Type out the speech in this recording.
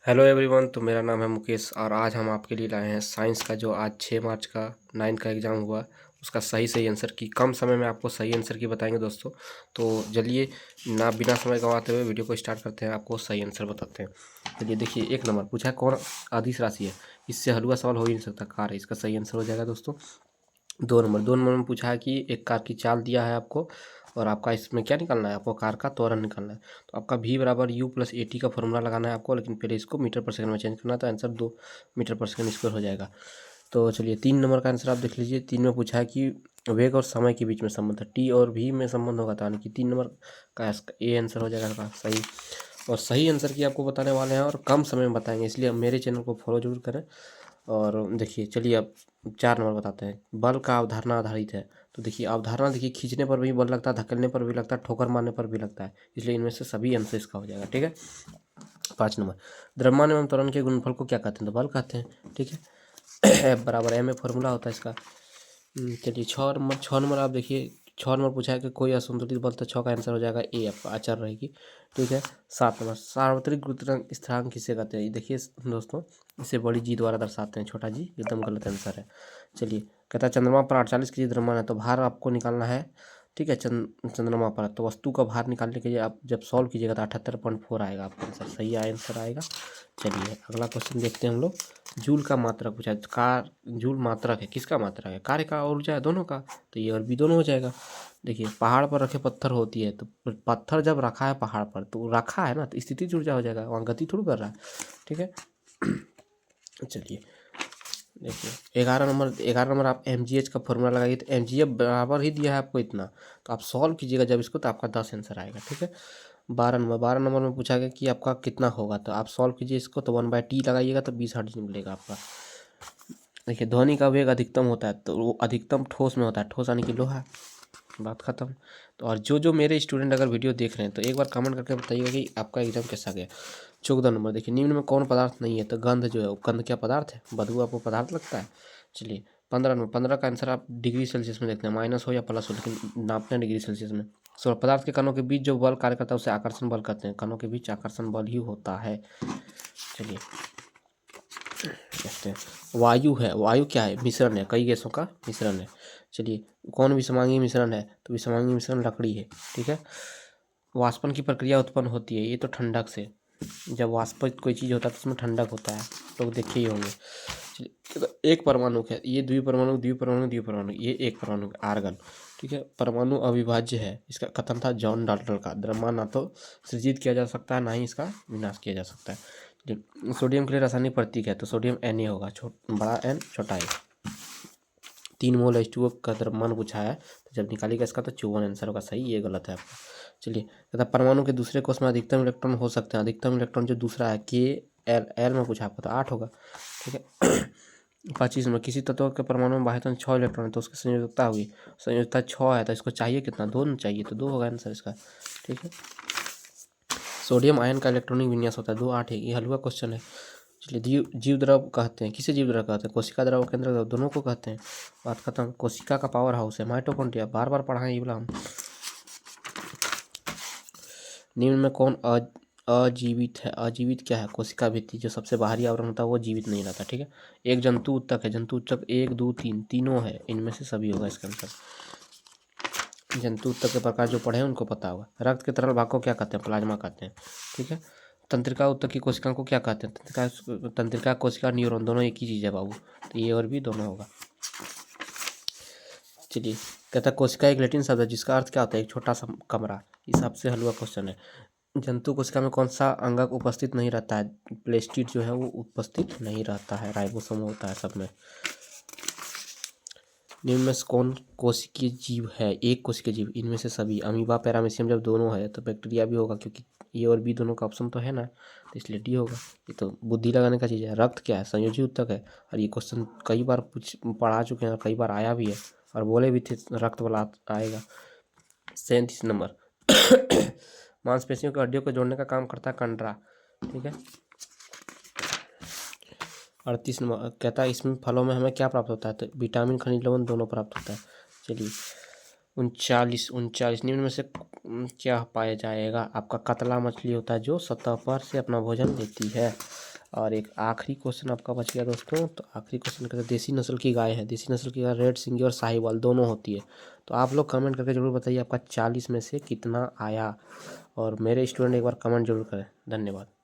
Hello everyone. तो मेरा नाम है मुकेश और आज हम आपके लिए लाए हैं साइंस का जो आज 6 मार्च का 9 का एग्ज़ाम हुआ उसका सही आंसर की कम समय में आपको सही आंसर की बताएंगे दोस्तों। तो चलिए ना बिना समय गंवाते हुए वीडियो को स्टार्ट करते हैं, आपको सही आंसर बताते हैं। चलिए देखिए, 1 नंबर पूछा है कौन अदिश राशि है। इससे हलवा सवाल हो ही नहीं सकता, कार है, इसका सही आंसर हो जाएगा दोस्तों। 2 नंबर में पूछा है कि एक कार की चाल दिया है आपको और आपका इसमें क्या निकालना है, आपको कार का त्वरण निकालना है। तो आपका v बराबर u प्लस ए टी का फॉर्मूला लगाना है आपको, लेकिन पहले इसको मीटर पर सेकंड में चेंज करना है, तो आंसर 2 मीटर पर सेकंड स्क्वायर हो जाएगा। तो चलिए 3 नंबर का आंसर आप देख लीजिए। 3 में पूछा है कि वेग और समय के बीच में संबंध है, टी और v में संबंध होगा, तो यानी कि 3 नंबर का ए आंसर हो जाएगा इसका सही। और सही आंसर की आपको बताने वाले हैं और कम समय में बताएंगे, इसलिए मेरे चैनल को फॉलो जरूर करें। और देखिए चलिए अब 4 नंबर बताते हैं। बल का अवधारणा आधारित है। तो देखिए अवधारणा, देखिए खींचने पर भी बल लगता है, धकेलने पर भी लगता है, ठोकर मारने पर भी लगता है, इसलिए इनमें से सभी आंसर इसका हो जाएगा। ठीक है। 5 नंबर, द्रव्यमान एवं त्वरण के गुणनफल को क्या कहते हैं, तो बल कहते हैं। ठीक है। F बराबर m में फॉर्मूला होता है इसका। चलिए 6 नंबर आप देखिए। 6 नंबर पूछा है कि कोई असंतुलित बल, तो 6 का आंसर हो जाएगा ए, आपका अचर रहेगी। ठीक है। 7 नंबर, सार्वत्रिक गुरुत्वाकर्षण स्थिरांक किसे कहते हैं। देखिए दोस्तों, इसे बड़ी जी द्वारा दर्शाते हैं, छोटा जी एकदम गलत आंसर है। चलिए, कहता है चंद्रमा पर 48 के जी द्रव्यमान है, तो भार आपको निकालना है। ठीक है। चंद्रमा पर तो वस्तु का भार निकालने के लिए आप जब सॉल्व कीजिएगा तो 78.4 आएगा आपका आंसर, सही आंसर आएगा। चलिए अगला क्वेश्चन देखते हैं हम लोग। जूल का मात्रक पूछा है। कार जूल मात्रक है, किसका मात्रक है, कार्य का और ऊर्जा है, दोनों का, तो ये और भी दोनों हो जाएगा। देखिए पहाड़ पर रखे पत्थर होती है, तो पत्थर जब रखा है पहाड़ पर तो रखा है ना, तो स्थिति ऊर्जा हो जाएगा, वहाँ गति थोड़ी कर रहा है। ठीक है। चलिए देखिए 11 नंबर आप एम का फॉर्मूला लगाइए, तो एम बराबर ही दिया है आपको इतना, तो आप सॉल्व कीजिएगा जब इसको, तो आपका 10 आंसर आएगा। ठीक है। 12 नंबर में पूछा गया कि आपका कितना होगा, तो आप सॉल्व कीजिए इसको, तो 1/t लगाइएगा तो 20 हर्ट्ज निकलेगा आपका। देखिए ध्वनि का वेग अधिकतम होता है, तो वो अधिकतम ठोस में होता है, ठोस यानी कि लोहा। बात खत्म। तो और जो मेरे स्टूडेंट अगर वीडियो देख रहे हैं तो एक बार कमेंट करके बताइएगा कि आपका एग्जाम कैसा गया। 14 नंबर देखिए, निम्न में कौन पदार्थ नहीं है, तो गंध जो है, वो गंध क्या पदार्थ है, बदबू आपको पदार्थ लगता है। चलिए 15 नंबर, 15 का आंसर आप डिग्री सेल्सियस में देखते हैं, माइनस हो या प्लस हो, लेकिन नापते हैं डिग्री सेल्सियस में। 16, पदार्थ के कणों के बीच जो बल कार्य करता है उसे आकर्षण बल कहते हैं, कणों के बीच आकर्षण बल ही होता है। चलिए देखते हैं। वायु है, वायु क्या है, मिश्रण है, कई गैसों का मिश्रण है। चलिए कौन विषमांगी मिश्रण है, तो विषमांगी मिश्रण लकड़ी है। ठीक है। वाष्पन की प्रक्रिया उत्पन्न होती है, ये तो ठंडक से, जब वाष्पित कोई चीज़ होता है तो उसमें ठंडक होता है, लोग देखे ही होंगे। चलिए तो एक परमाणु है, ये द्विपरमाणु द्विपरमाणु द्विपरमाणु, ये एक परमाणु आर्गन। ठीक है। परमाणु अविभाज्य है, इसका कथन था जॉन डाल्टन का। द्रव्यमान ना तो सृजित किया जा सकता है, ना ही इसका विनाश किया जा सकता है। सोडियम के लिए रासायनिक प्रतीक है, तो सोडियम Na होगा, बड़ा N छोटा ए। 3 मोल H2O का द्रव्यमान पूछा है, तो जब निकालिएगा इसका तो 54 आंसर होगा सही, ये गलत है आपका। चलिए कहता परमाणु के दूसरे कोष में अधिकतम इलेक्ट्रॉन हो सकते हैं, अधिकतम इलेक्ट्रॉन जो दूसरा है K L में पूछा आपको, तो 8 होगा। ठीक है। 25 में किसी तत्व के परमाणु में बाह्यतम 6 इलेक्ट्रॉन है, तो उसकी संयोजकता हुई, संयोजकता 6 है, तो इसको चाहिए कितना, 2 चाहिए, तो 2 होगा आंसर इसका। ठीक है। सोडियम आयन का इलेक्ट्रॉनिक विन्यास होता है 2 8 है, ये हलवा क्वेश्चन है। चलिए जीव द्रव कहते हैं, किसे जीव द्रव कहते हैं, कोशिका द्रव, केंद्र द्रव, दोनों को कहते हैं। बात खत्म। कोशिका का पावर हाउस है माइटोकॉन्ड्रिया, बार बार पढ़ाएं ये बोला हम। निम्न में कौन अजीवित है, अजीवित क्या है, कोशिका भित्ति, जो सबसे बाहरी आवरण होता है वो जीवित नहीं रहता। ठीक है। एक जंतु उत्तक है, जंतु उत्तक 1 2 3 तीनों है, इनमें से सभी होगा इसका आंसर। जंतु उत्तक के प्रकार जो पढ़े हैं उनको पता होगा। रक्त के तरल भाग को क्या कहते हैं, प्लाज्मा कहते हैं। ठीक है। तंत्रिका उत्तक की कोशिका को क्या कहते हैं, तंत्रिका कोशिका न्यूरॉन, दोनों एक ही चीज़ है बाबू, तो ये और भी दोनों होगा। चलिए कहता है कोशिका एक लैटिन शब्द है जिसका अर्थ क्या होता है, एक छोटा सा कमरा, इस सबसे हलवा क्वेश्चन है। जंतु कोशिका में कौन सा अंगक उपस्थित नहीं रहता है, प्लेस्टिड जो है वो उपस्थित नहीं रहता है, राइबोसोम होता है सब में। निम्न में से कौन कोशिकीय जीव है, एक कोशिकीय जीव, इनमें से सभी, अमीबा पैरामीशियम जब दोनों है तो बैक्टीरिया भी होगा, क्योंकि ए और बी दोनों का ऑप्शन तो है ना, तो इसलिए डी होगा। ये तो बुद्धि लगाने का चीज़ है। रक्त क्या है, संयोजी उत्तक है, और ये क्वेश्चन कई बार पढ़ा चुके हैं और कई बार आया भी है, और बोले भी थे रक्त वाला आएगा। 37 नंबर मांसपेशियों की हड्डियों को जोड़ने का काम करता है कंडरा। ठीक है। 38 नंबर कहता है इसमें फलों में हमें क्या प्राप्त होता है, तो विटामिन खनिज लवण दोनों प्राप्त होता है। चलिए 39 निम्न में से क्या पाया जाएगा, आपका कतला मछली होता है जो सतह पर से अपना भोजन लेती है। और एक आखिरी क्वेश्चन आपका बच गया दोस्तों। तो आखिरी क्वेश्चन कहते हैं देसी नस्ल की गाय है, देसी नस्ल की गाय रेड सिंगी और साहिवाल दोनों होती है। तो आप लोग कमेंट करके ज़रूर बताइए आपका 40 में से कितना आया। और मेरे स्टूडेंट एक बार कमेंट जरूर करें। धन्यवाद।